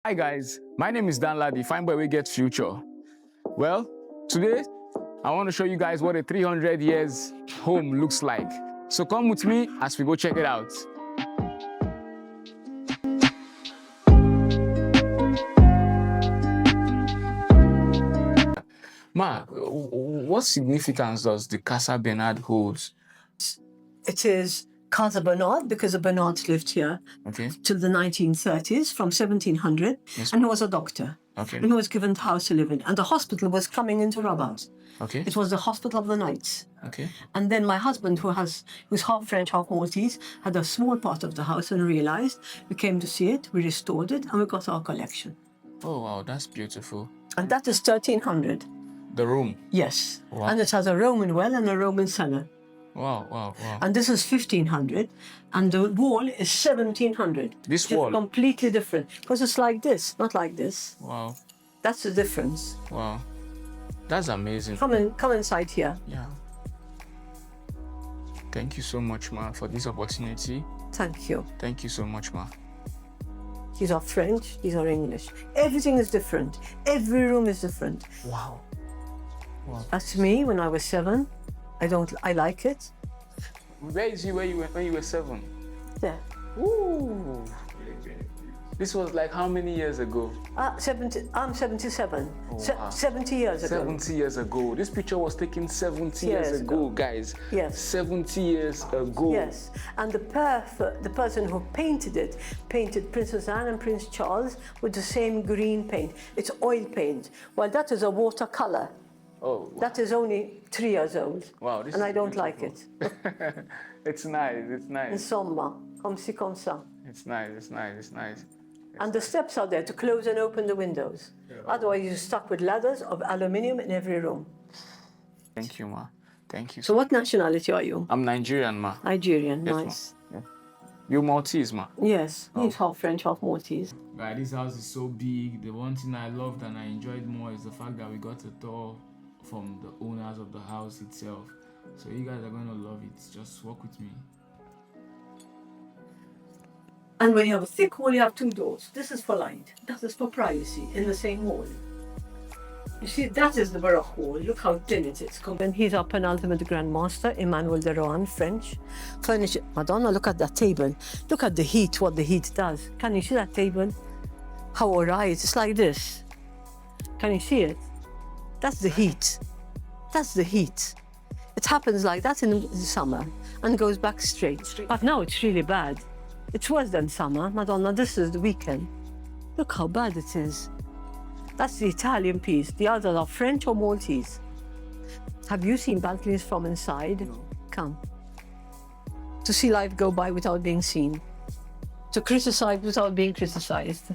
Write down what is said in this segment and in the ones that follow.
Hi guys, my name is Dan Ladi, fine boy we get future. Well, today I want to show you guys what a 300 years home looks like. So come with me as we go check it out. Ma, what significance does the Casa Bernard hold? It is Casa Bernard because the Bernards lived here till the 1930s, from 1700, and he was a doctor. And he was given the house to live in. And the hospital was coming into Rabat. It was the hospital of the knights. And then my husband, who's half French, half Maltese, had a small part of the house and realized. We came to see it, we restored it, and we got our collection. Oh wow, that's beautiful. And that is 1300. The room? Yes. Wow. And it has a Roman well and a Roman cellar. Wow, wow, wow. And this is 1500, and the wall is 1700. This wall? It's completely different, because it's like this, not like this. Wow. That's the difference. Wow. That's amazing. Come inside here. Yeah. Thank you so much, ma, for this opportunity. Thank you. Thank you so much, ma. These are French, these are English. Everything is different. Every room is different. Wow. Wow. As to me, when I was 7, I like it. Where is you when you were 7? There. Ooh. This was like how many years ago? I'm 77. Oh, wow. 70 years ago. 70 years ago. This picture was taken 70 years ago, guys. Yes. 70 years ago. Yes. And the person who painted it painted Princess Anne and Prince Charles with the same green paint. It's oil paint. Well, that is a watercolor. Oh, wow. That is only 3 years old. Wow, and I don't like it. It's nice, it's nice. Insomma, comme ci, comme ça. It's nice, it's nice, it's nice. And the steps are there to close and open the windows. Yeah. Otherwise, you're stuck with ladders of aluminium in every room. Thank you, ma. Thank you. So what nationality are you? I'm Nigerian, ma. Nigerian, yes, nice. Ma. Yeah. You Maltese, ma? Yes, he's half French, half Maltese. Right, this house is so big. The one thing I loved and I enjoyed more is the fact that we got a tour from the owners of the house itself. So you guys are going to love it. Just walk with me. And when you have a thick wall, you have 2 doors. This is for light. That is for privacy in the same wall. You see, that is the Baroque wall. Look how thin it is. And he's our penultimate Grand Master, Emmanuel de Rohan, French. Furniture. Madonna, look at that table. Look at the heat, what the heat does. Can you see that table? How alright, it's like this. Can you see it? That's the heat. That's the heat. It happens like that in the summer and goes back straight. But now it's really bad. It's worse than summer. Madonna, this is the weekend. Look how bad it is. That's the Italian piece. The others are French or Maltese. Have you seen balconies from inside? No. Come. To see life go by without being seen. To criticize without being criticized.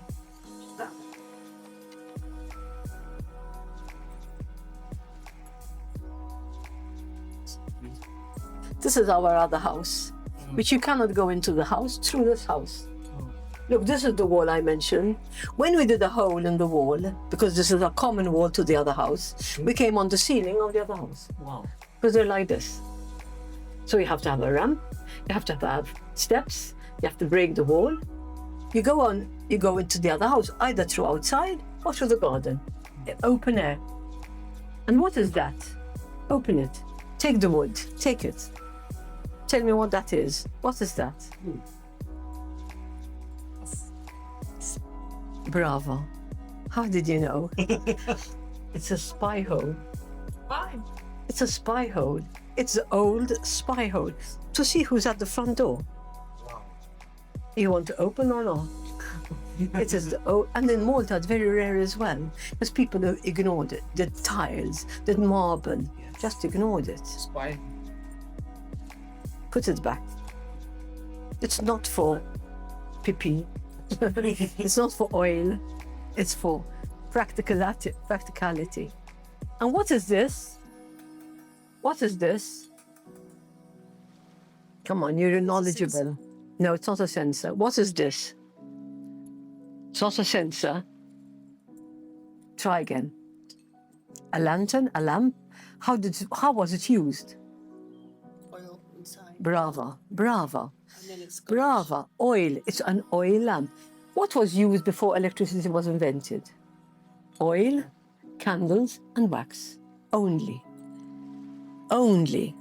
This is our other house, which you cannot go into the house through this house. Look, this is the wall I mentioned. When we did a hole in the wall, because this is a common wall to the other house, we came on the ceiling of the other house. Wow. Because they're like this. So you have to have a ramp, you have to have steps, you have to break the wall. You go into the other house, either through outside or through the garden. Open air. And what is that? Open it. Take the wood. Take it. Tell me what that is. What is that? Bravo. How did you know? It's a spy hole. Why? It's a spy hole. It's the old spy hole. To see who's at the front door. Wow. You want to open or not? It is the old, and in Malta it's very rare as well, because people have ignored it. The tiles, the marble, just ignored it. Spy. Put it back. It's not for pee-pee. It's not for oil. It's for practicality. And what is this? What is this? Come on, you're knowledgeable. No, it's not a sensor. What is this? It's not a sensor. Try again. A lantern, a lamp. How was it used? Oil inside. Brava, brava, And then it's brava. Oil. It's an oil lamp. What was used before electricity was invented? Oil, candles, and wax. Only. Only.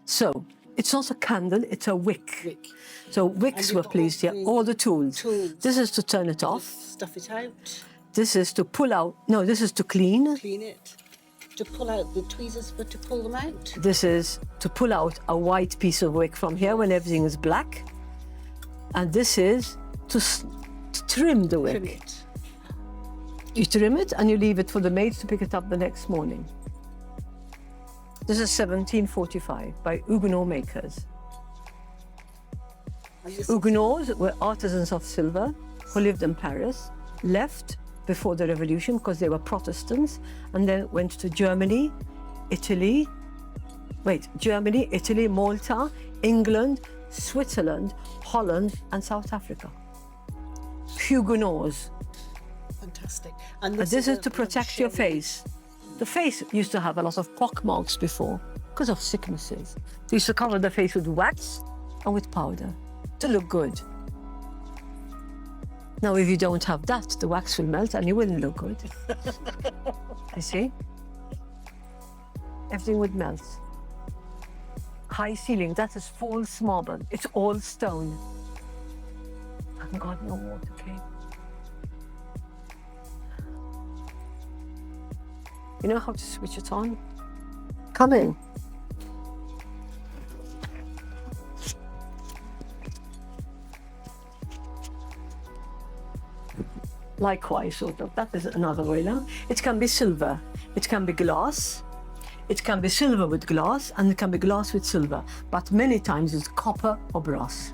So, it's not a candle, it's a wick. So wicks were placed here, all the tools. This is to turn it off. Stuff it out, This is to pull out, no, this is to clean. clean it. To pull out the tweezers, but to pull them out. This is to pull out a white piece of wick from here when everything is black. And this is to trim the wick. Trim it. You trim it and you leave it for the maids to pick it up the next morning. This is 1745 by Huguenot makers. Huguenots were artisans of silver who lived in Paris, left before the revolution because they were Protestants, and then went to Germany, Italy, Malta, England, Switzerland, Holland, and South Africa. Huguenots. Fantastic. And this is to protect your face. The face used to have a lot of pock marks before because of sicknesses. They used to cover the face with wax and with powder to look good. Now, if you don't have that, the wax will melt and you wouldn't look good. You see? Everything would melt. High ceiling, that is false marble. It's all stone. Thank God no water came. You know how to switch it on? Come in. Likewise, sort of. That is another way now. It can be silver. It can be glass. It can be silver with glass, and it can be glass with silver. But many times it's copper or brass.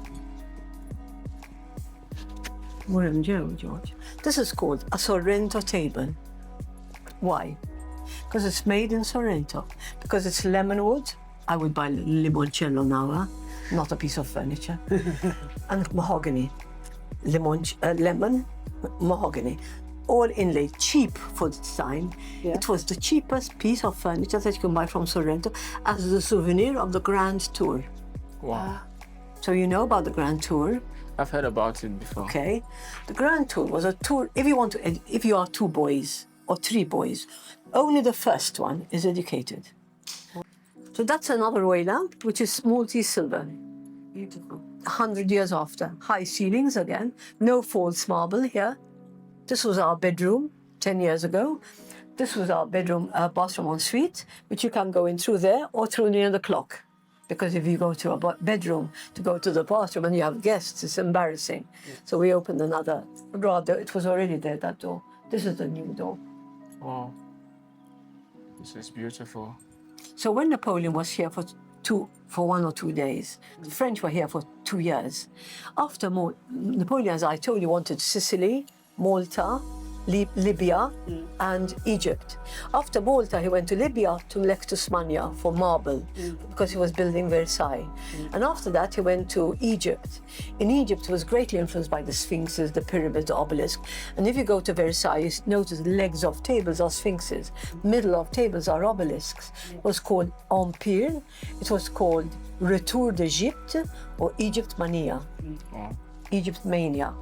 William Joe, George. This is called a Sorrento table. Why? Because it's made in Sorrento. Because it's lemon wood. I would buy limoncello now, huh? Not a piece of furniture. And mahogany. Lemon, mahogany. All inlaid, cheap for the time. Yeah. It was the cheapest piece of furniture that you can buy from Sorrento as the souvenir of the Grand Tour. Wow. So you know about the Grand Tour? I've heard about it before. Okay. The Grand Tour was a tour, if you are 2 boys or 3 boys, only the first one is educated. So that's another way lamp, which is Maltese silver. Beautiful. 100 years after. High ceilings again, no false marble here. This was our bedroom 10 years ago. This was our bedroom, bathroom en suite, which you can go in through there or through near the clock. Because if you go to a bedroom to go to the bathroom and you have guests, it's embarrassing. Yeah. So we opened another, rather, it was already there, that door. This is the new door. Wow. This is beautiful. So when Napoleon was here for 1 or 2 days, the French were here for 2 years. After Napoleon, as I told you, wanted Sicily, Malta, Libya, and Egypt. After Malta, he went to Libya to Lectus Mania for marble because he was building Versailles. And after that, he went to Egypt. In Egypt, he was greatly influenced by the sphinxes, the pyramids, the obelisk. And if you go to Versailles, you notice the legs of tables are sphinxes, middle of tables are obelisks. It was called Empire. It was called Retour d'Egypte or Egypt Mania. Wow. Egypt Mania.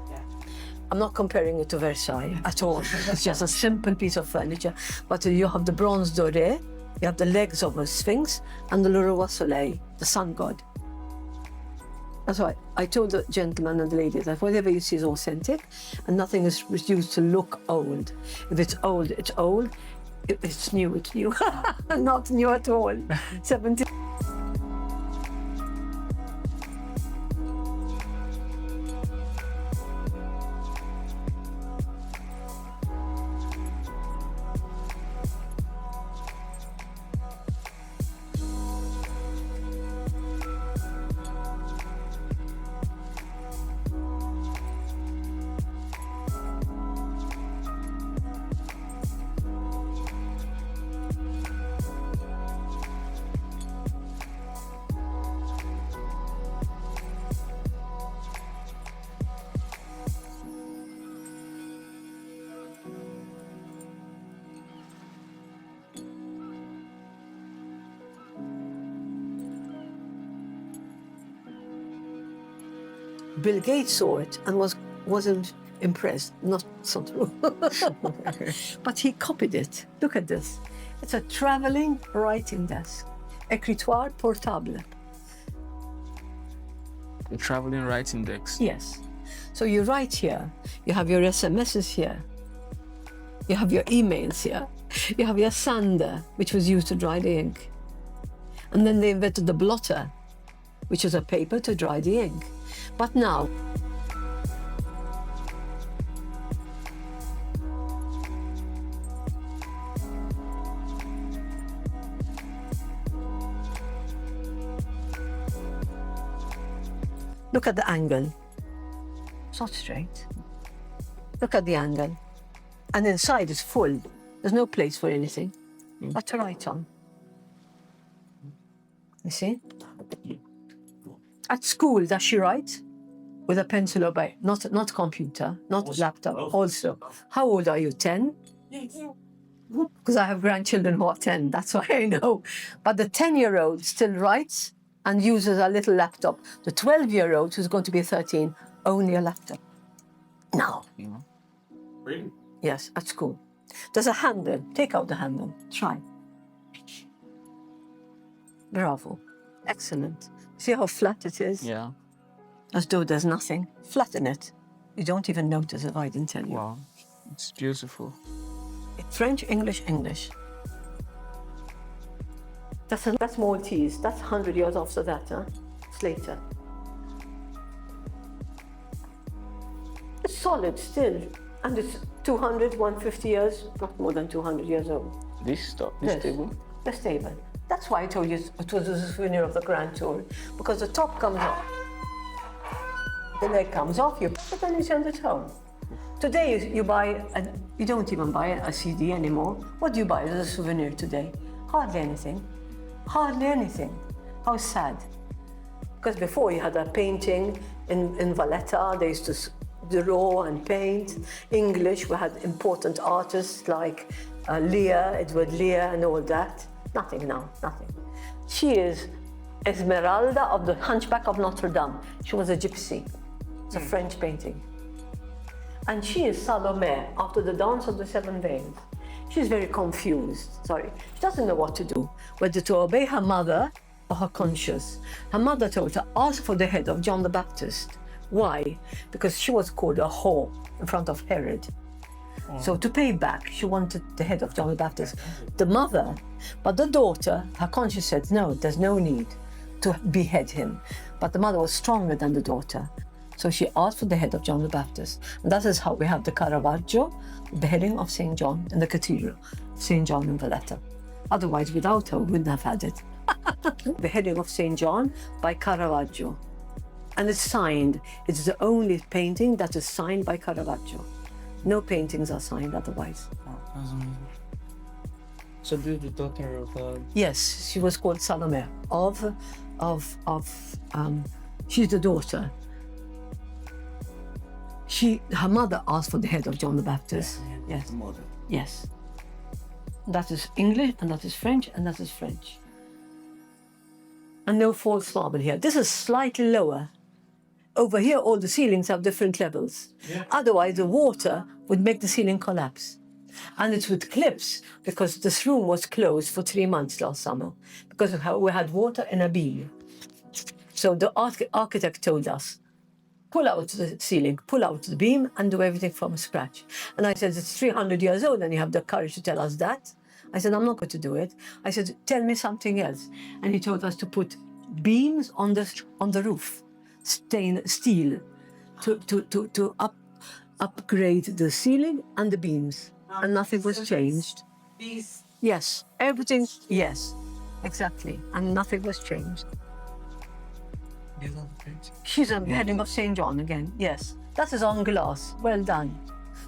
I'm not comparing it to Versailles at all. It's just a simple piece of furniture. But you have the bronze doré, you have the legs of a sphinx, and the Le Roi Soleil, the sun god. That's why I told the gentleman and the lady that whatever you see is authentic, and nothing is reduced to look old. If it's old, it's old. If it's new, it's new. Not new at all. 70. Bill Gates saw it and wasn't impressed. Not so true. But he copied it. Look at this. It's a traveling writing desk. Écritoire portable. The traveling writing desk. Yes. So you write here. You have your SMSs here. You have your emails here. You have your sander, which was used to dry the ink. And then they invented the blotter, which is a paper to dry the ink. But now, look at the angle. It's not straight. Look at the angle. And inside is full. There's no place for anything but to write on. You see? At school, does she write? With a pencil or by, not computer, not laptop, also. How old are you, 10? Because I have grandchildren who are 10, that's why I know. But the 10-year-old still writes and uses a little laptop. The 12-year-old, who's going to be 13, only a laptop. Now. Really? Yes, at school. There's a handle. Take out the handle. Try. Bravo. Excellent. See how flat it is? Yeah. As though there's nothing. Flatten it. You don't even notice if I didn't tell you. Wow. It's beautiful. French, English, English. That's Maltese. That's 100 years after that, huh? It's later. It's solid still. And it's 200, 150 years, not more than 200 years old. This stuff, this table? The stable. That's why I told you it was a souvenir of the Grand Tour, because the top comes off. The leg comes off, you put it and you send it home. Today you buy, you don't even buy a CD anymore. What do you buy as a souvenir today? Hardly anything. Hardly anything. How sad. Because before you had a painting in Valletta, they used to draw and paint. English, we had important artists like Lear, Edward Lear and all that. Nothing now, nothing. She is Esmeralda of the Hunchback of Notre Dame. She was a gypsy. It's a French painting. And she is Salome after the Dance of the Seven Veils. She's very confused, sorry. She doesn't know what to do, whether to obey her mother or her conscience. Her mother told her, ask for the head of John the Baptist. Why? Because she was called a whore in front of Herod. So to pay back, she wanted the head of John the Baptist. The mother, but the daughter, her conscience said, no, there's no need to behead him. But the mother was stronger than the daughter. So she asked for the head of John the Baptist. And that is how we have the Caravaggio, the beheading of St. John in the Cathedral of St. John in Valletta. Otherwise, without her, we wouldn't have had it. Beheading of St. John by Caravaggio. And it's signed. It's the only painting that is signed by Caravaggio. No paintings are signed otherwise. Oh, that's amazing. So this is the daughter of... Yes, she was called Salome she's the daughter. Her mother asked for the head of John the Baptist. Yes. The mother. Yes. That is English, and that is French, and that is French. And no false marble here. This is slightly lower. Over here, all the ceilings have different levels. Yeah. Otherwise, the water would make the ceiling collapse. And it's with clips, because this room was closed for 3 months last summer, because we had water in a beam. So the architect told us, pull out the ceiling, pull out the beam, and do everything from scratch. And I said, it's 300 years old, and you have the courage to tell us that? I said, I'm not going to do it. I said, tell me something else. And he told us to put beams on the roof. Steel to upgrade the ceiling and the beams, and nothing was changed. These Yes, everything. Yes, exactly, and nothing was changed. She's a beheading of St. John again. Yes, that is on glass. Well done.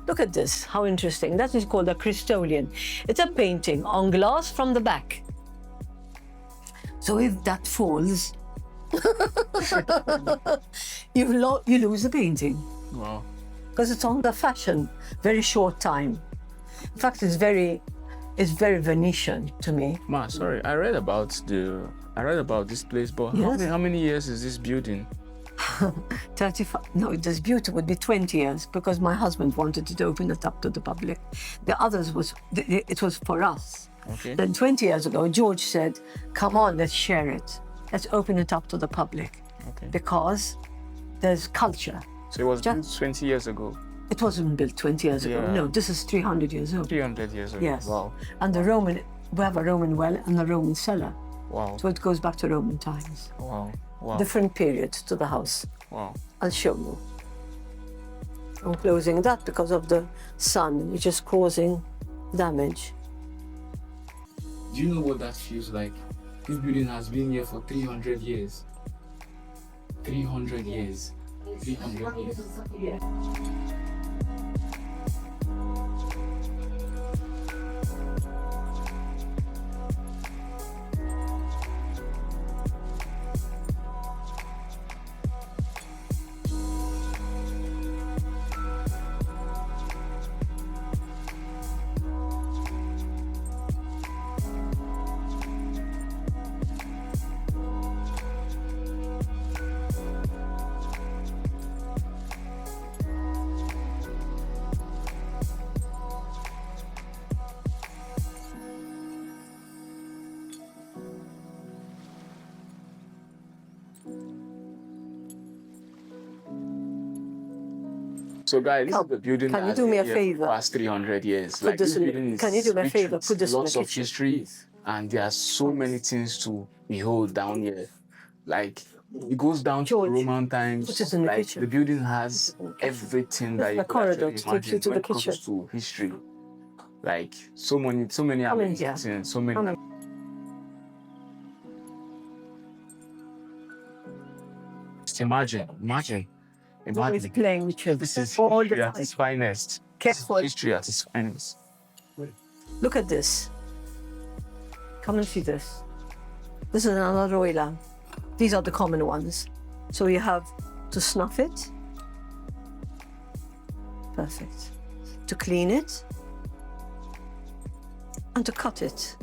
Look at this. How interesting. That is called a Christolian. It's a painting on glass from the back. So if that falls, you lose the painting. Wow. Because it's on the fashion, very short time. In fact, it's very Venetian to me. Ma, sorry, I read about this place, but Yes. how many years is this building? 35, no, this beauty would be 20 years because my husband wanted to open it up to the public. The others it was for us. Okay. Then 20 years ago, George said, come on, let's share it. Let's open it up to the public. Okay. Because there's culture. So it was built 20 years ago. It wasn't built 20 years ago. Yeah. No, this is 300 years old. 300 years ago. Yes. Wow. And we have a Roman well and a Roman cellar. Wow. So it goes back to Roman times. Wow. Wow. Different period to the house. Wow. I'll show you. I'm closing that because of the sun, which is causing damage. Do you know what that feels like? This building has been here for 300 years. 300 years. 300 years. So guys, this is the building Can you that do me a has been here for favor? past 300 years. Put this in- can you do me a rich favor? with Put this in lots the of kitchen, history, please. and there are so many things to behold down here. Like it goes down George, to Roman times. put it in the like kitchen. the building has everything that is you the could corridor actually to take you imagine to when the it comes kitchen. to history. Like so many Come in amazing here. things, so many. Come in. Just imagine. Always playing with children. This is all the history at time. its finest. Careful. History at its finest. Look at this. Come and see this. This is another oil lamp. These are the common ones. So you have to snuff it. Perfect. To clean it. And to cut it.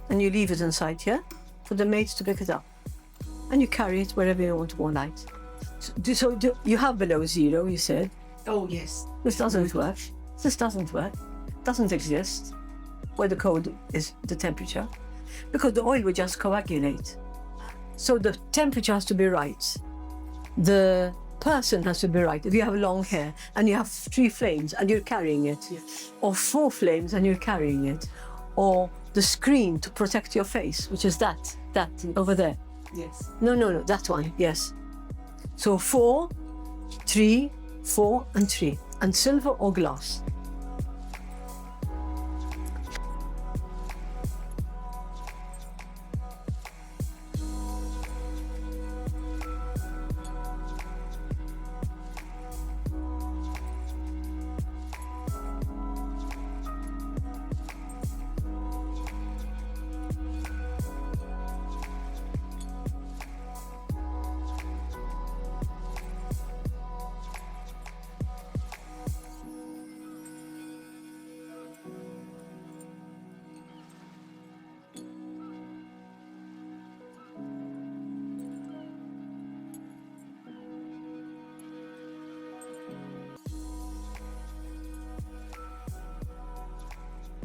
And you leave it inside here for the maids to pick it up. And you carry it wherever you want more light. So you have below zero, you said. Oh, yes. This doesn't work. This doesn't work. Doesn't exist where the code is the temperature because the oil will just coagulate. So the temperature has to be right. The person has to be right. If you have long hair and you have 3 flames and you're carrying it, or 4 flames and you're carrying it, or the screen to protect your face, which is that over there. Yes. No, that one, yes. So 4, 3, 4, and 3, and silver or glass.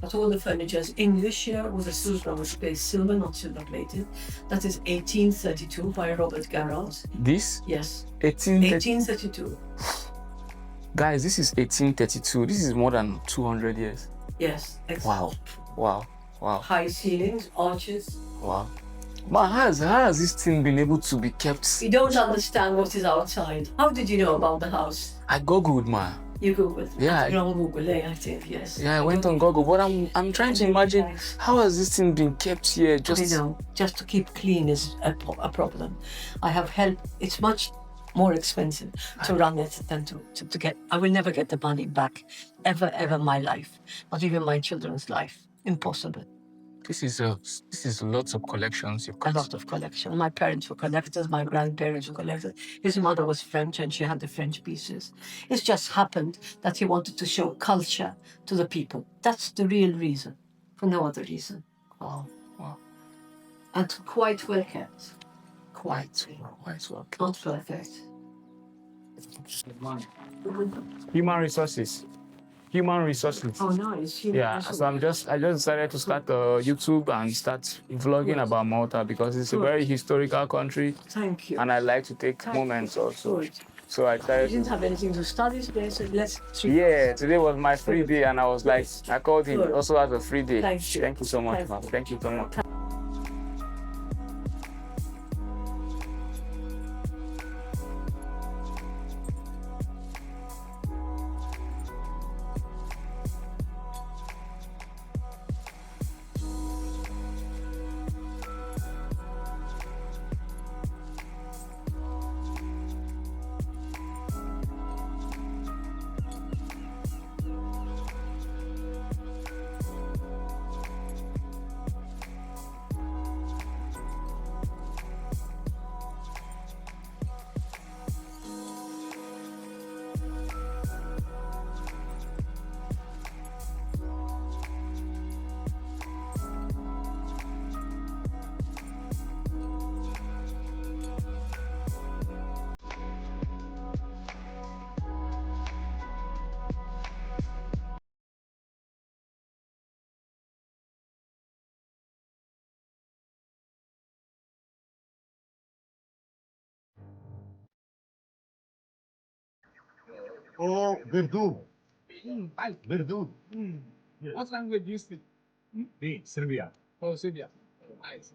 But all the furniture is English here with a silver space, silver, not silver plated. That is 1832 by Robert Garrett. This Yes, 1832. 1832. Guys, this is 1832. This is more than 200 years. Yes, Wow. Wow. Wow. High ceilings, arches. Wow. But how has this thing been able to be kept? You don't understand what is outside. How did you know about the house? I googled, man. You Googled. Yeah. You're on Google, I think, yes. Yeah, I went on Google, but I'm trying to imagine how has this thing been kept here? Just I know, just to keep clean is a problem. I have help. It's much more expensive to run it than to get. I will never get the money back, ever in my life, not even my children's life. Impossible. This is lots of collections you've A got. lot of collection. My parents were collectors, my grandparents were collectors. His mother was French and she had the French pieces. It's just happened that he wanted to show culture to the people. That's the real reason, for no other reason. Wow. Wow. And quite well kept. Quite well. Not perfect. Human resources. Human resources. Oh, nice. Yeah, so I just decided to start YouTube and start vlogging about Malta because it's a very historical country. Thank you. And I like to take moments also. Good. So I You decided. didn't have anything to study today, so let's treat Yeah, today was my free day, and I was like, I called him. Good. Also has a free day. Thank you. Thank you so much, Thank man. Thank you so much. Oh, verdura. Verdura. What language do you speak? Sim, Serbia. Oh, Serbia. Nice.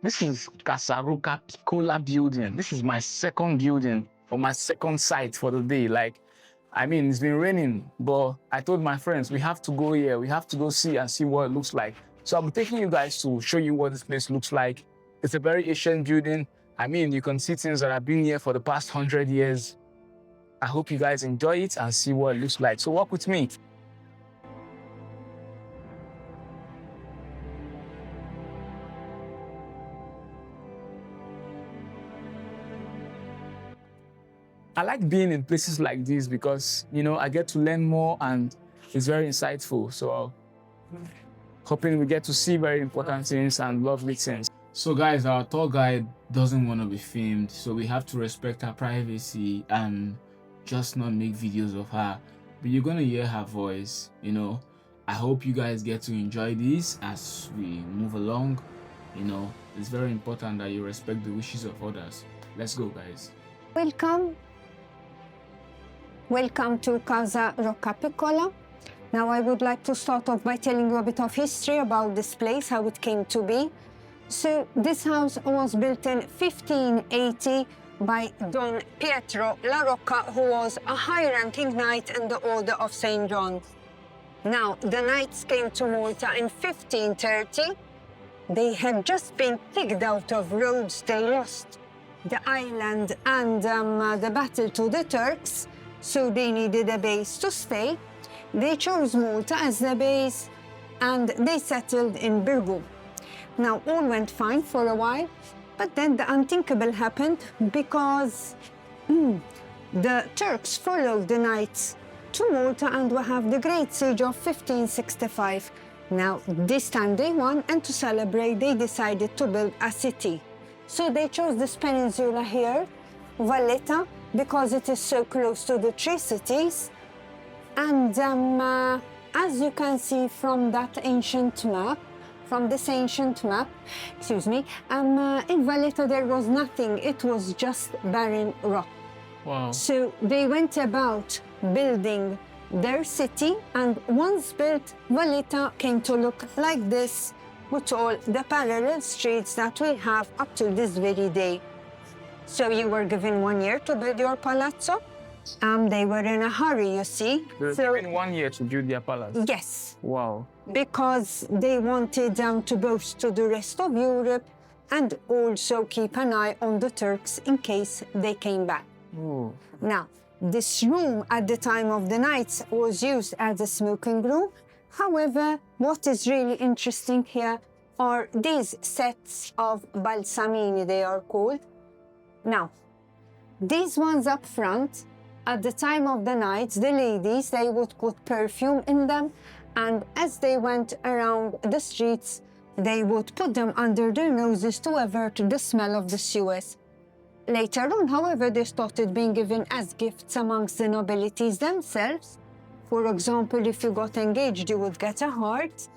This is Casa Rocca Piccola building. This is my second building or my second site for the day. Like, I mean, it's been raining, but I told my friends, we have to go here. We have to go see and see what it looks like. So I'm taking you guys to show you what this place looks like. It's a very ancient building. I mean, you can see things that have been here for the past 100 years. I hope you guys enjoy it and see what it looks like. So walk with me. I like being in places like this because, you know, I get to learn more and it's very insightful. So hoping we get to see very important things and lovely things. So guys, our tour guide doesn't want to be filmed, so we have to respect her privacy and just not make videos of her. But you're going to hear her voice, you know. I hope you guys get to enjoy this as we move along. You know, it's very important that you respect the wishes of others. Let's go, guys. Welcome. Welcome to Casa Rocca Piccola. Now I would like to start off by telling you a bit of history about this place, how it came to be. So this house was built in 1580 by Don Pietro La Rocca, who was a high-ranking knight in the Order of St. John. Now, the knights came to Malta in 1530. They had just been kicked out of Rhodes. They lost the island and the battle to the Turks, so they needed a base to stay. They chose Malta as the base and they settled in Birgu. Now, all went fine for a while, but then the unthinkable happened because the Turks followed the knights to Malta and we have the Great Siege of 1565. Now, this time they won, and to celebrate, they decided to build a city. So they chose this peninsula here, Valletta, because it is so close to the three cities. And as you can see from that ancient map, excuse me, in Valletta there was nothing. It was just barren rock. Wow. So they went about building their city, and once built, Valletta came to look like this, with all the parallel streets that we have up to this very day. So you were given 1 year to build your palazzo. They were in a hurry, you see. So in 1 year to build their palace? Yes. Wow. Because they wanted to boast to the rest of Europe and also keep an eye on the Turks in case they came back. Ooh. Now, this room at the time of the knights was used as a smoking room. However, what is really interesting here are these sets of balsamini, they are called. Now, these ones up front, at the time of the night, the ladies, they would put perfume in them, and as they went around the streets, they would put them under their noses to avert the smell of the sewers. Later on, however, they started being given as gifts amongst the nobilities themselves. For example, if you got engaged, you would get a heart.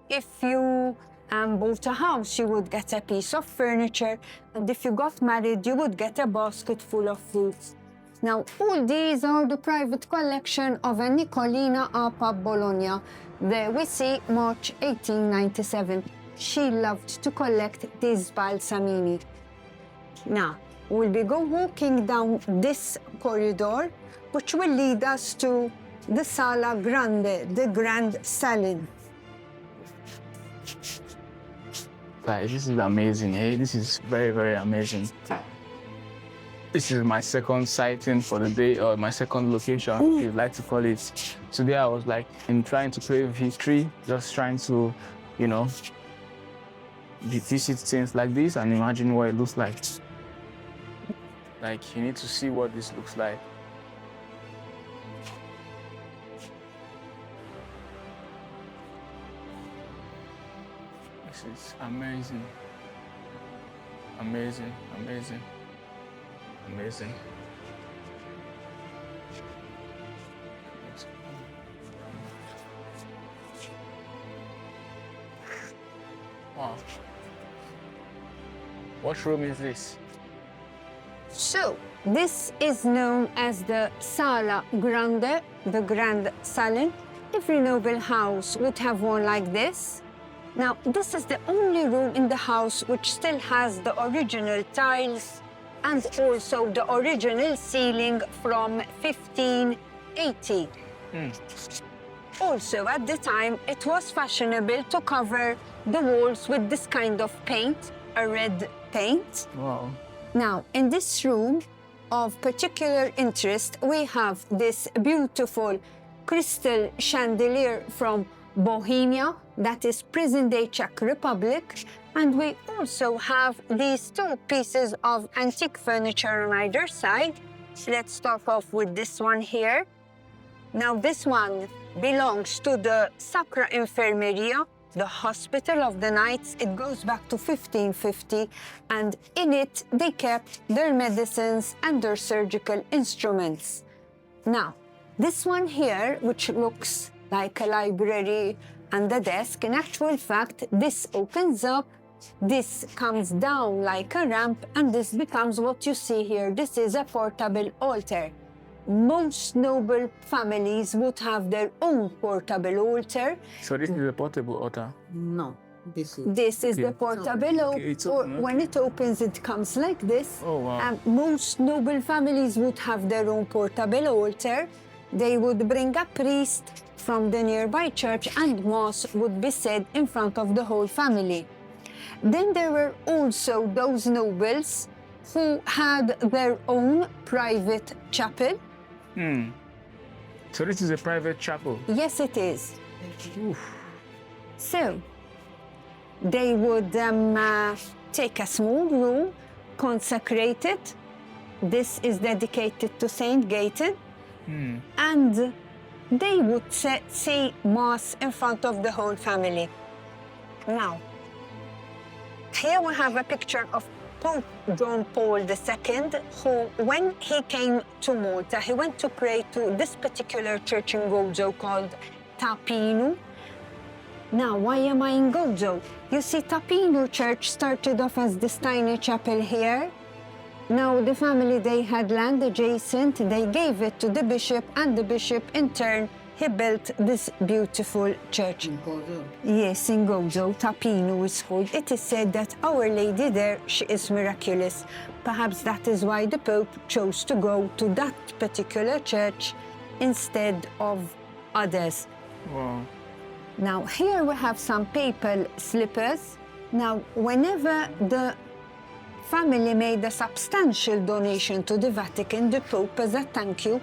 If you bought a house, you would get a piece of furniture. And if you got married, you would get a basket full of fruits. Now, all these are the private collection of a Nicolina Apa Bologna. There we see March 1897. She loved to collect these balsamini. Now, we'll be walking down this corridor, which will lead us to the Sala Grande, the Grand Salon. Guys, this is amazing. Hey, this is very, very amazing. This is my second sighting for the day, or my second location, if you'd like to call it. Today I was like trying to crave history, just trying to, you know, visit things like this and imagine what it looks like. Like, you need to see what this looks like. This is amazing. Amazing, amazing, amazing. Wow. What room is this? So, this is known as the Sala Grande, the Grand Salon. Every noble house would have one like this. Now, this is the only room in the house which still has the original tiles and also the original ceiling from 1580. Also, at the time, it was fashionable to cover the walls with this kind of paint, a red paint. Wow. Now, in this room of particular interest, we have this beautiful crystal chandelier from Bohemia, that is present-day Czech Republic, and we also have these two pieces of antique furniture on either side. Let's start off with this one here. Now, this one belongs to the Sacra Infermeria, the hospital of the knights. It goes back to 1550, and in it they kept their medicines and their surgical instruments. Now, this one here, which looks like a library and a desk, in actual fact, this opens up, this comes down like a ramp, and this becomes what you see here. This is a portable altar. Most noble families would have their own portable altar. So this is a portable altar. No, this is. This is Okay. the portable altar. Okay, it's open, When it opens, it comes like this. Oh, wow. And most noble families would have their own portable altar. They would bring a priest from the nearby church, and mass would be said in front of the whole family. Then there were also those nobles who had their own private chapel. So this is a private chapel. Yes, it is. So, they would take a small room, consecrate it. This is dedicated to Saint Gaten. And they would say Mass in front of the whole family. Now, here we have a picture of Pope John Paul II, who, when he came to Malta, he went to pray to this particular church in Gozo called Tapino. Now, why am I in Gozo? You see, Tapino Church started off as this tiny chapel here. Now, the family, they had land adjacent, they gave it to the bishop, and the bishop, in turn, he built this beautiful church. Yes, in Gozo, Tapino is called. It is said that Our Lady there, she is miraculous. Perhaps that is why the Pope chose to go to that particular church instead of others. Wow. Now, here we have some papal slippers. Now, whenever the family made a substantial donation to the Vatican, the Pope, as a thank you,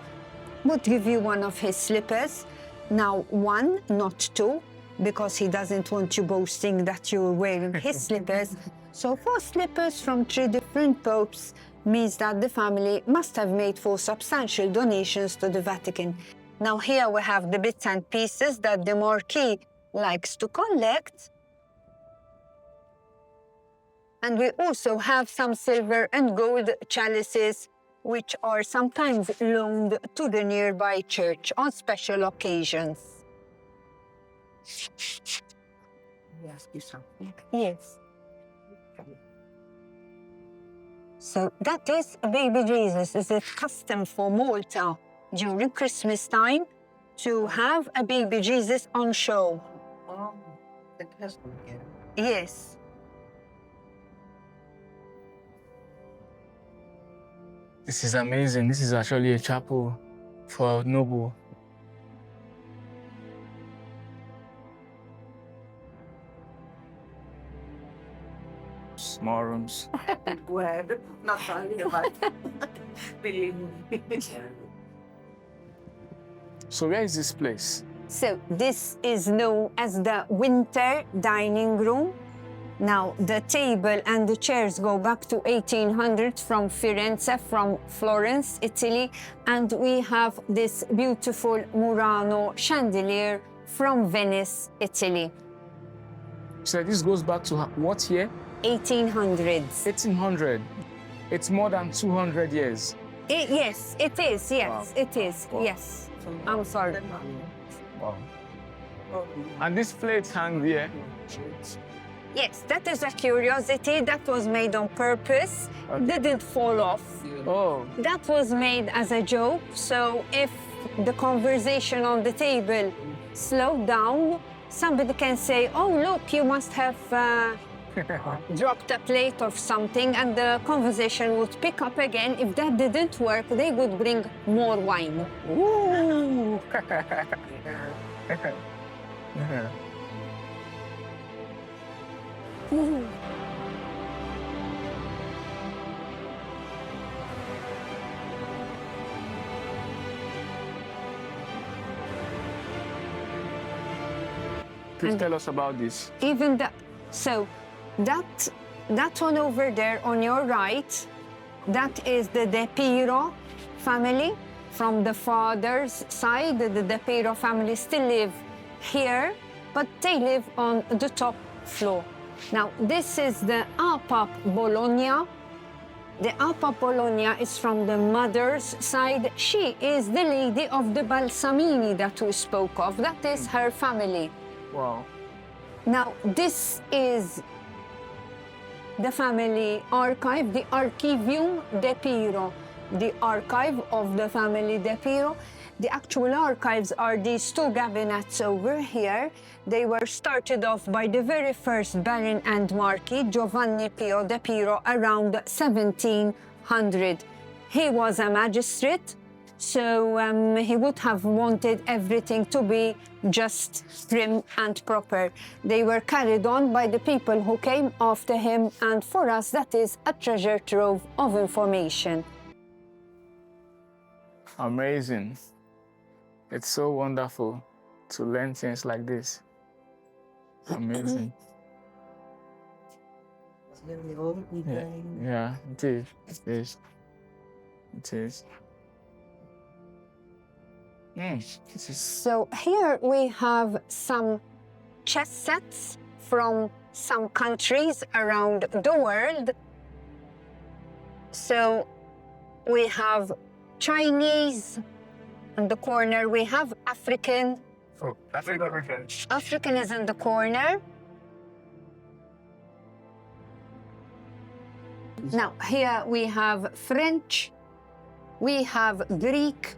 would give you one of his slippers. Now, one, not two. because he doesn't want you boasting that you're wearing his slippers. So 4 slippers from 3 different popes means that the family must have made 4 substantial donations to the Vatican. Now here we have the bits and pieces that the Marquis likes to collect. And we also have some silver and gold chalices, which are sometimes loaned to the nearby church on special occasions. Let me ask you something. Yes. So that is a baby Jesus. Is it custom for Malta during Christmas time to have a baby Jesus on show? Oh, the custom again. Yes. This is amazing. This is actually a chapel for noble. Small rooms. Well, not talking about believe me. So where is this place? So this is known as the winter dining room. Now, the table and the chairs go back to 1800 from Firenze, from Florence, Italy. And we have this beautiful Murano chandelier from Venice, Italy. So this goes back to what year? 1800s. 1800. It's more than 200 years. Yes, it is. Yes, Wow. it is. Wow. Yes. I'm sorry. Wow. And this plate hang here. Yes, that is a curiosity that was made on purpose. Didn't fall off. Oh, That was made as a joke, so if the conversation on the table slowed down, somebody can say, oh, look, you must have dropped a plate or something, and the conversation would pick up again. If that didn't work, they would bring more wine. Woo! Please tell us about this. Even that, so that one over there on your right, that is the De Piro family. From the father's side, the De Piro family still live here, but they live on the top floor. Now, this is the Apa Bologna. The Apa Bologna is from the mother's side. She is the lady of the Balsamini that we spoke of. That is her family. Wow. Now, this is the family archive, the Archivium De Piro, the archive of the family De Piro. The actual archives are these 2 cabinets over here. They were started off by the very first Baron and Marquis, Giovanni Pio De Piro, around 1700. He was a magistrate, so he would have wanted everything to be just prim and proper. They were carried on by the people who came after him, and for us, that is a treasure trove of information. Amazing. It's so wonderful to learn things like this. Amazing. It's really old. Yeah, it is. It is. It is. This is So here we have some chess sets from some countries around the world. So we have Chinese. In the corner, we have African. oh, African. African is in the corner. Now, here we have French, we have Greek,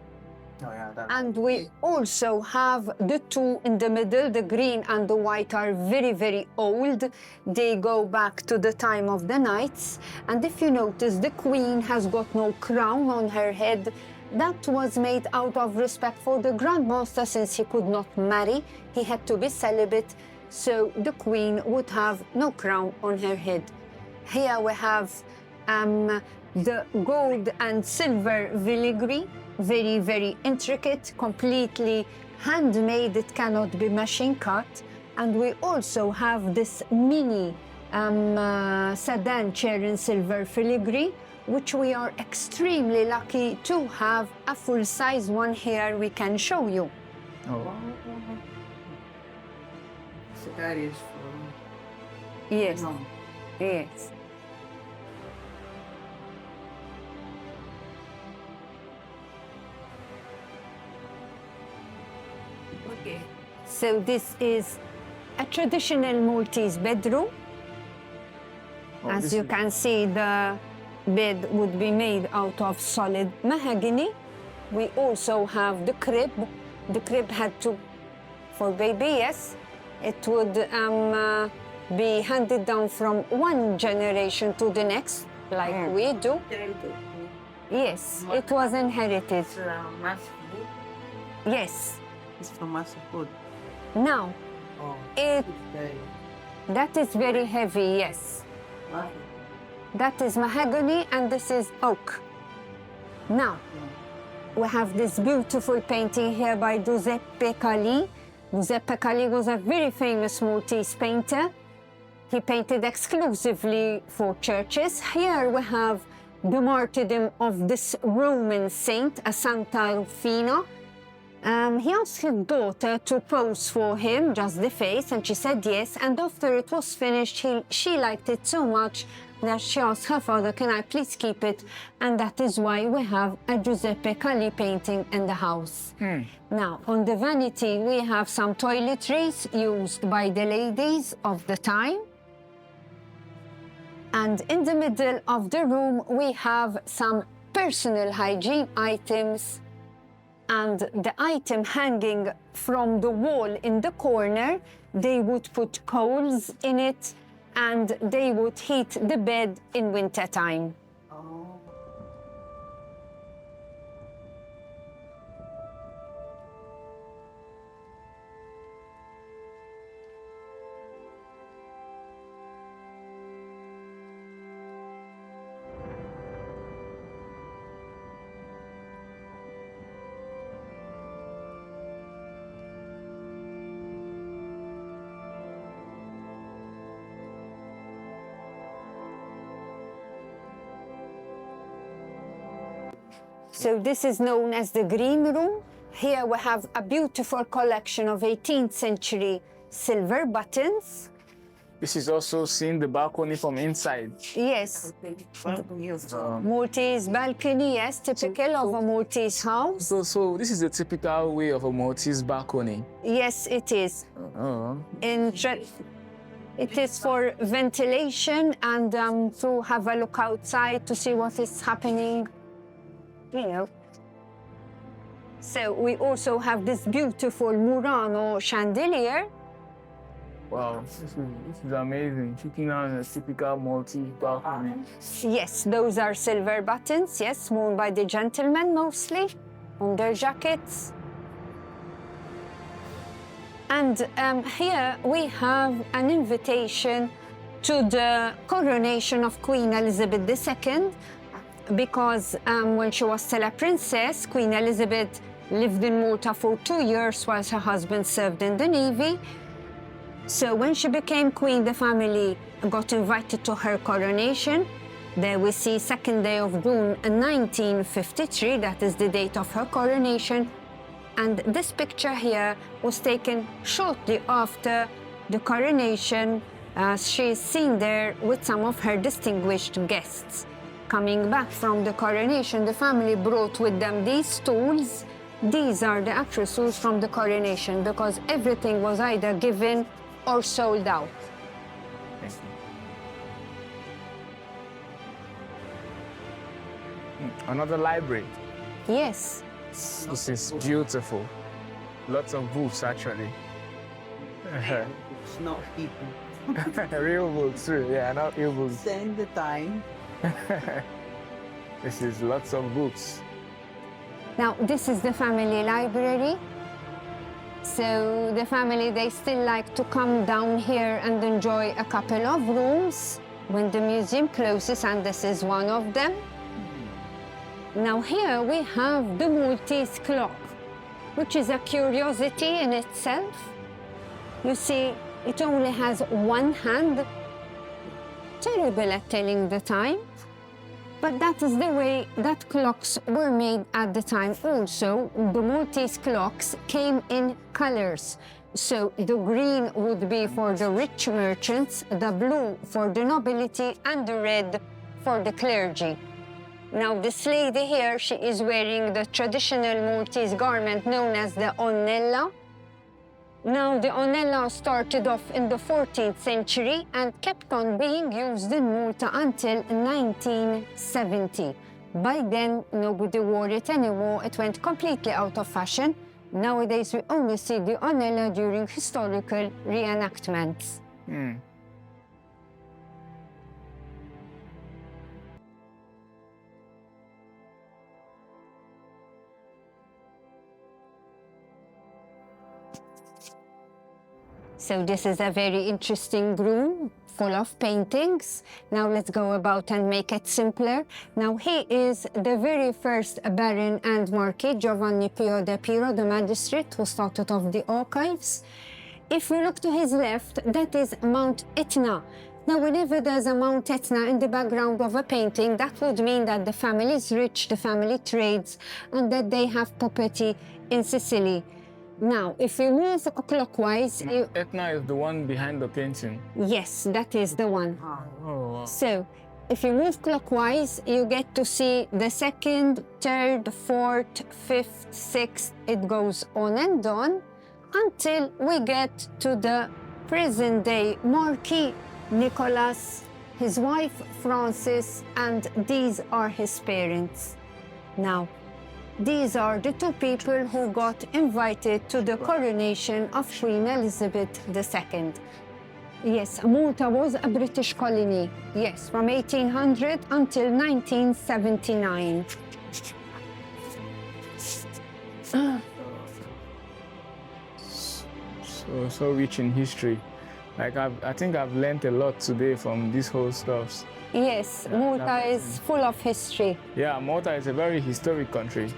Oh yeah, that. and we also have the 2 in the middle. The green and the white are very, very old. They go back to the time of the knights. And if you notice, the queen has got no crown on her head. That was made out of respect for the Grand Master, since he could not marry. He had to be celibate, so the queen would have no crown on her head. Here we have the gold and silver filigree, very, very intricate, completely handmade. It cannot be machine cut. And we also have this mini sedan chair in silver filigree, which we are extremely lucky to have a full-size one here we can show you. Oh. So that is from Yes, mom. yes. Okay. So this is a traditional Maltese bedroom. Oh, As this you is- can see, the bed would be made out of solid mahogany. We also have the crib. The crib had to, for baby, yes, it would be handed down from one generation to the next, like we do. Yes, it was inherited. It's massive wood. Yes. It's from massive wood. Now, Oh, it it's very that is very heavy, yes. massive. That is mahogany and this is oak. Now, we have this beautiful painting here by Giuseppe Cali. Giuseppe Cali was a very famous Maltese painter. He painted exclusively for churches. Here we have the martyrdom of this Roman saint, a Santa Rufina. He asked his daughter to pose for him, just the face, and she said yes. And after it was finished, she liked it so much that she asked her father, can I please keep it? And that is why we have a Giuseppe Cali painting in the house. Now, on the vanity, we have some toiletries used by the ladies of the time. And in the middle of the room, we have some personal hygiene items. And the item hanging from the wall in the corner, they would put coals in it and they would heat the bed in winter time. So this is known as the Green Room. Here we have a beautiful collection of 18th century silver buttons. This is also seeing the balcony from inside. Yes, Maltese balcony, yes, typical of a Maltese house. So this is the typical way of a Maltese balcony. Yes, it is. Oh. It is for ventilation and to have a look outside to see what is happening, you know. So we also have this beautiful Murano chandelier. Wow, this is amazing. Looking on a typical Maltese balcony. Yes, those are silver buttons, yes, worn by the gentlemen mostly on their jackets. And here we have an invitation to the coronation of Queen Elizabeth II, because when she was still a princess, Queen Elizabeth lived in Malta for 2 years whilst her husband served in the Navy. So when she became queen, the family got invited to her coronation. There we see 2nd day of June 1953, that is the date of her coronation. And this picture here was taken shortly after the coronation. She is seen there with some of her distinguished guests. Coming back from the coronation, the family brought with them these stools. These are the actual stools from the coronation because everything was either given or sold out. Another library. Yes. This is beautiful. Lots of books, actually. It's not people. Real books, too. Yeah, not e-books. Spend the time. This is lots of books. Now, this is the family library. So the family, they still like to come down here and enjoy a couple of rooms when the museum closes, and this is one of them. Now here we have the Maltese clock, which is a curiosity in itself. You see, It only has one hand. Terrible at telling the time. But that is the way that clocks were made at the time. Also, the Maltese clocks came in colors. So the green would be for the rich merchants, the blue for the nobility, and the red for the clergy. Now, this lady here, she is wearing the traditional Maltese garment known as the onnella. Now, the onnella started off in the 14th century and kept on being used in Malta until 1970. By then, nobody wore it anymore. It went completely out of fashion. Nowadays, we only see the onnella during historical reenactments. So this is a very interesting room full of paintings. Now let's go about and make it simpler. Now he is the very first Baron and Marquis Giovanni Pio de Piro, the magistrate who started off the archives. If we look to his left, that is Mount Etna. Now, whenever there's a Mount Etna in the background of a painting, that would mean that the family is rich, the family trades, and that they have property in Sicily. Now, if we move clockwise... Etna is the one behind the painting. Yes, that is the one. Oh, wow. So, if you move clockwise, you get to see the second, third, fourth, fifth, sixth. It goes on and on until we get to the present-day Marquis Nicholas, his wife Frances, and these are his parents. Now, these are the two people who got invited to the coronation of Queen Elizabeth II. Yes, Malta was a British colony, yes, from 1800 until 1979. So rich in history. Like I think I've learned a lot today from this whole stuff. Yes, Malta is full of history. Yeah, Malta is a very historic country.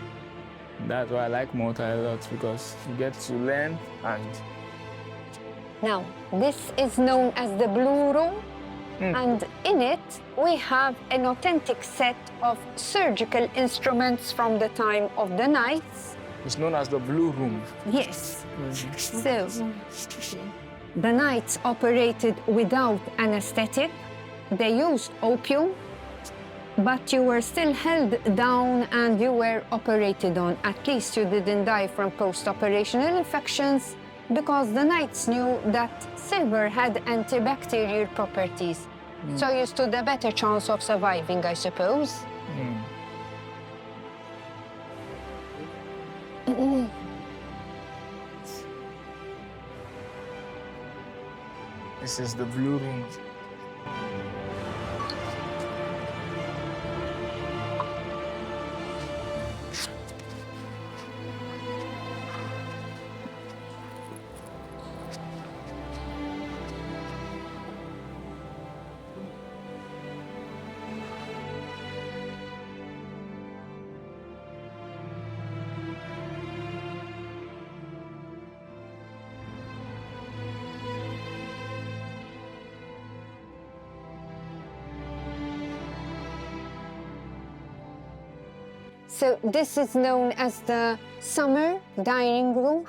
That's why I like Malta a lot, because you get to learn. And Now, this is known as the Blue Room, and in it we have an authentic set of surgical instruments from the time of the knights. it's known as the Blue Room. Yes. So, the knights operated without anesthetic. They used opium, but you were still held down and you were operated on. At least you didn't die from post-operational infections, because the knights knew that silver had antibacterial properties. So you stood a better chance of surviving, I suppose. This is the Blue Room. So this is known as the summer dining room.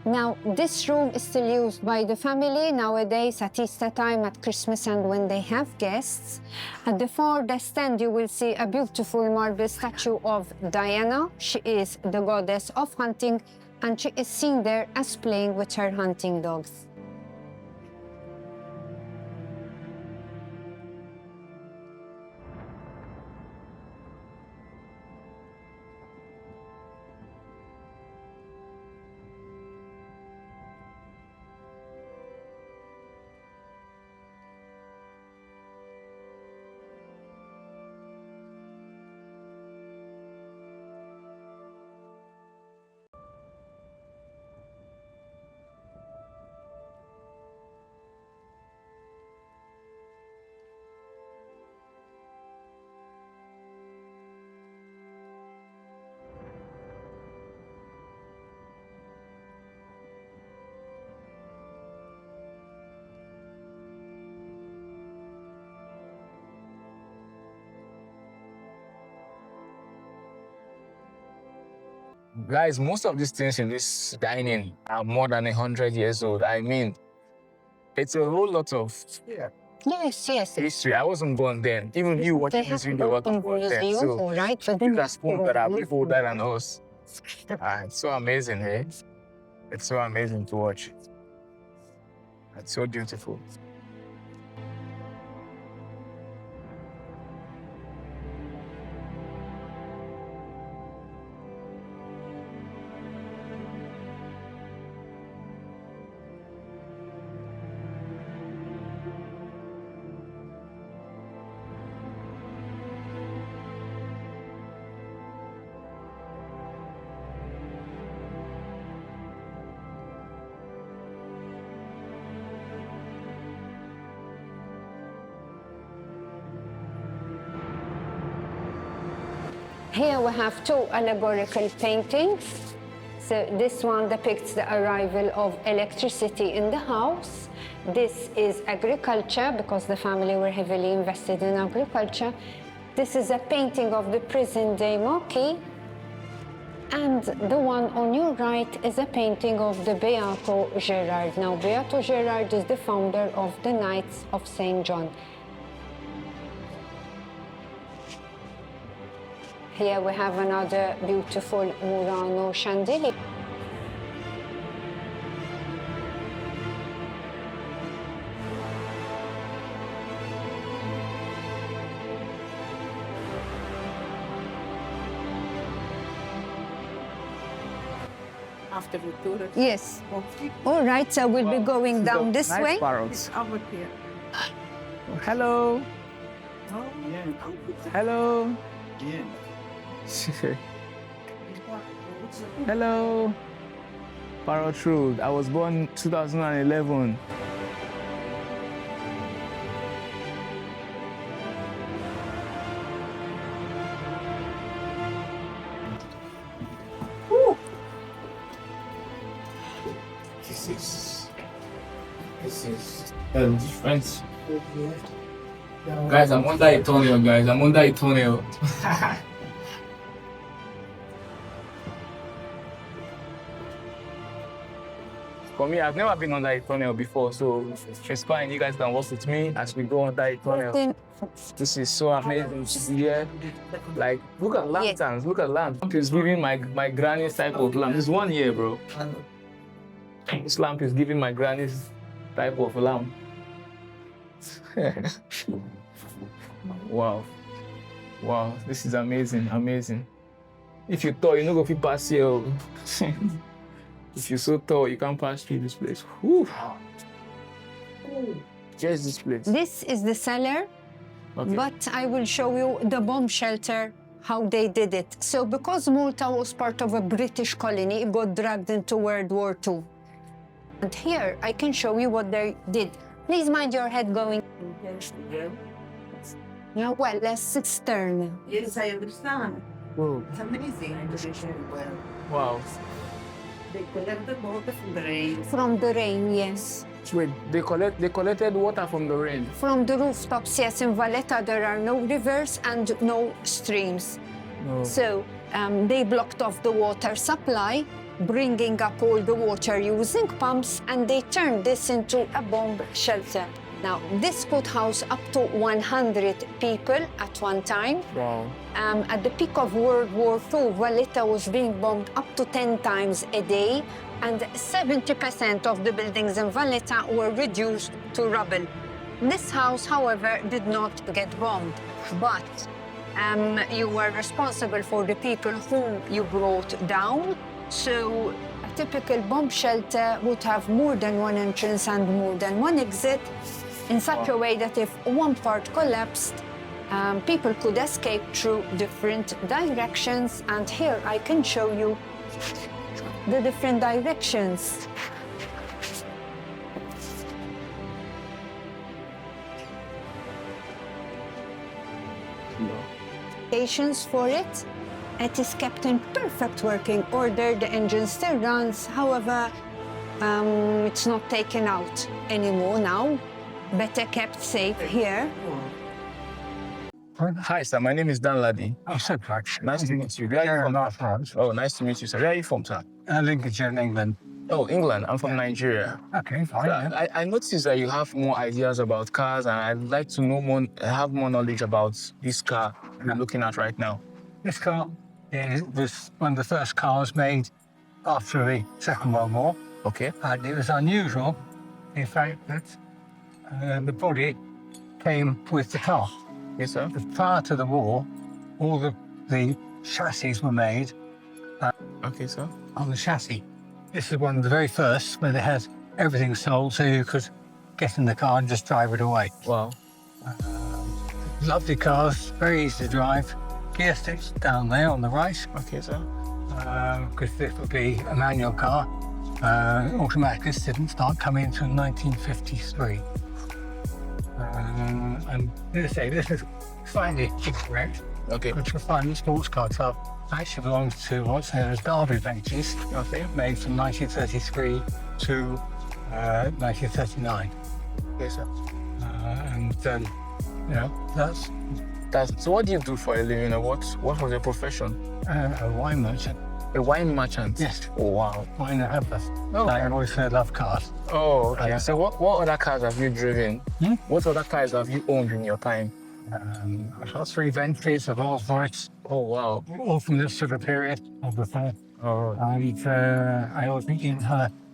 Now, this room is still used by the family nowadays at Easter time, at Christmas, and when they have guests. At the farthest end, you will see a beautiful marble statue of Diana. She is the goddess of hunting, and she is seen there as playing with her hunting dogs. Guys, most of these things in this dining are more than 100 years old. I mean, it's a whole lot of Yes, yes. history. I wasn't born then. Even you watching They this have video wasn't open born then. museum, So right? But these are spoons that are way older than us. It's so amazing, eh? It's so amazing to watch. It's so beautiful. Here we have two allegorical paintings. So this one depicts the arrival of electricity in the house. This is agriculture because the family were heavily invested in agriculture. This is a painting of the present-day marquee. And the one on your right is a painting of the Beato Gerard. Now, Beato Gerard is the founder of the Knights of St. John. Here we have another beautiful Murano chandelier. After the tour. Yes. All right, so we'll be going down this Nice way. parrots. Over here. Hello. Oh, yeah. Hello. Hello. Parrot Road. I was born 2011. This is different. Guys, I'm under a tunnel, guys. I'm under a tunnel. For me, I've never been under a tunnel before, so it's fine. You guys can walk with me as we go under a tunnel. This is so amazing to see here. Like, look at lanterns, look at lamps. Lamp is giving my granny's type of lamp. This 1 year, bro. This lamp is giving my granny's type of lamp. Wow. Wow, this is amazing, amazing. If you're tall, you know go fit pass here. If you're so tall, you can't pass through this place. Whew. Here's this place. This is the cellar, but I will show you the bomb shelter, how they did it. So because Malta was part of a British colony, it got dragged into World War II. And here, I can show you what they did. Please mind your head going. Yeah, well, a cistern. Yes, I understand. Whoa. It's amazing. Well, Wow. they collect the water from the rain. From the rain, yes. Wait, they collected water from the rain. From the rooftops, yes. In Valletta, there are no rivers and no streams. No. So they blocked off the water supply, bringing up all the water using pumps, and they turned this into a bomb shelter. Now, this could house up to 100 people at one time. Wow. At the peak of World War II, Valletta was being bombed up to 10 times a day, and 70% of the buildings in Valletta were reduced to rubble. This house, however, did not get bombed, but you were responsible for the people whom you brought down. So a typical bomb shelter would have more than one entrance and more than one exit, in such a way that if one part collapsed, people could escape through different directions. And here I can show you the different directions. Patience for it. It is kept in perfect working order. The engine still runs. However, it's not taken out anymore now. Better kept safe here. Hi, sir. My name is Dan Ladi. Oh, so glad. Nice to meet you. Where are you from? Not France. Oh, nice to meet you, sir. Where are you from, sir? Lincolnshire in England. Oh, England. I'm from Nigeria. Okay, fine. Sir, Yeah. I noticed that you have more ideas about cars, and I'd like to know more, have more knowledge about this car I'm looking at right now. This car was one of the first cars made after the Second World War. Okay. And it was unusual, in fact, that the body came with the car. Yes, sir. Prior to the war, all the chassis were made Okay, sir. on the chassis. This is one of the very first where they had everything sold so you could get in the car and just drive it away. Wow. Lovely cars, very easy to drive. Gear sticks down there on the right, Okay, sir. because this would be a manual car. Automatic didn't start coming until 1953. And as I say, this is slightly incorrect, Okay. which refined sports car club actually belongs to what's known as Derby benches, Okay. made from 1933 to 1939. Okay, sir. That's So what do you do for a living? What was your profession? a wine merchant. A wine merchant? Yes. Oh, wow. Wine and have Oh. I always love cars. Oh, okay. Yeah. So what other cars have you driven? Hmm? What other cars have you owned in your time? I've got 3 Ventures of Rolls Royce, Oh, wow. all from this sort of period of before. Oh, And I was thinking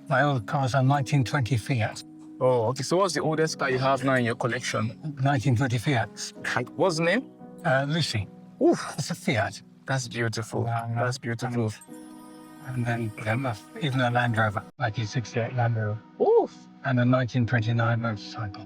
my old cars are 1920 Fiat. okay. So what's the oldest car you have now in your collection? 1920 Fiats. What's the name? Lucy. Oof. It's a Fiat. That's beautiful. Wow. That's beautiful. And then even a Land Rover, 1968 Land Rover. Oof. And a 1929 motorcycle.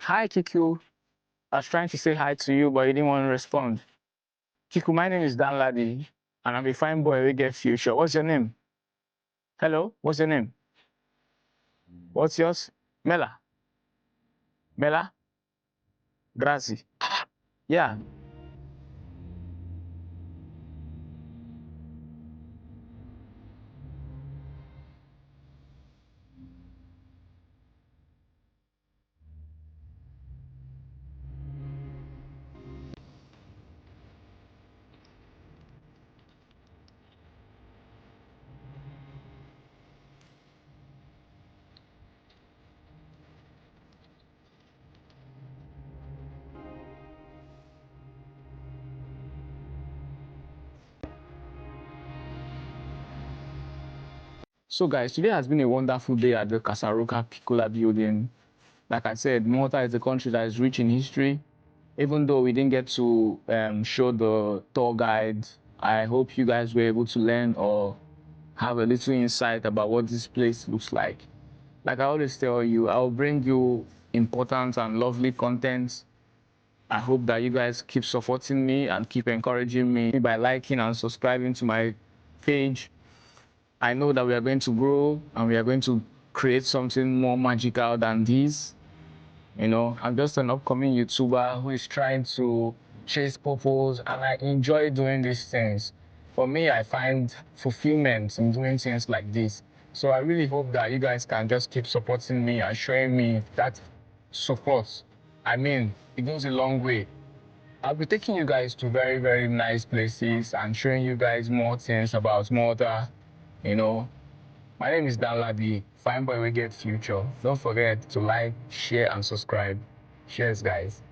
Hi, Kiku. I was trying to say hi to you, but you didn't want to respond. Kiku, my name is Dan Ladi, and I'm a fine boy. We get future. What's your name? Hello? What's your name? What's yours? Mela. Mela? Grazi. Yeah. So guys, today has been a wonderful day at the Casa Rocca Piccola building. Like I said, Malta is a country that is rich in history. Even though we didn't get to show the tour guide, I hope you guys were able to learn or have a little insight about what this place looks like. Like I always tell you, I'll bring you important and lovely content. I hope that you guys keep supporting me and keep encouraging me by liking and subscribing to my page. I know that we are going to grow and we are going to create something more magical than this. You know, I'm just an upcoming YouTuber who is trying to chase purpose, and I enjoy doing these things. For me, I find fulfillment in doing things like this. So I really hope that you guys can just keep supporting me and showing me that support. I mean, it goes a long way. I'll be taking you guys to very, very nice places and showing you guys more things about Malta. You know, my name is Dan Ladi. Fine boy, we get future. Don't forget to like, share, and subscribe. Cheers, guys.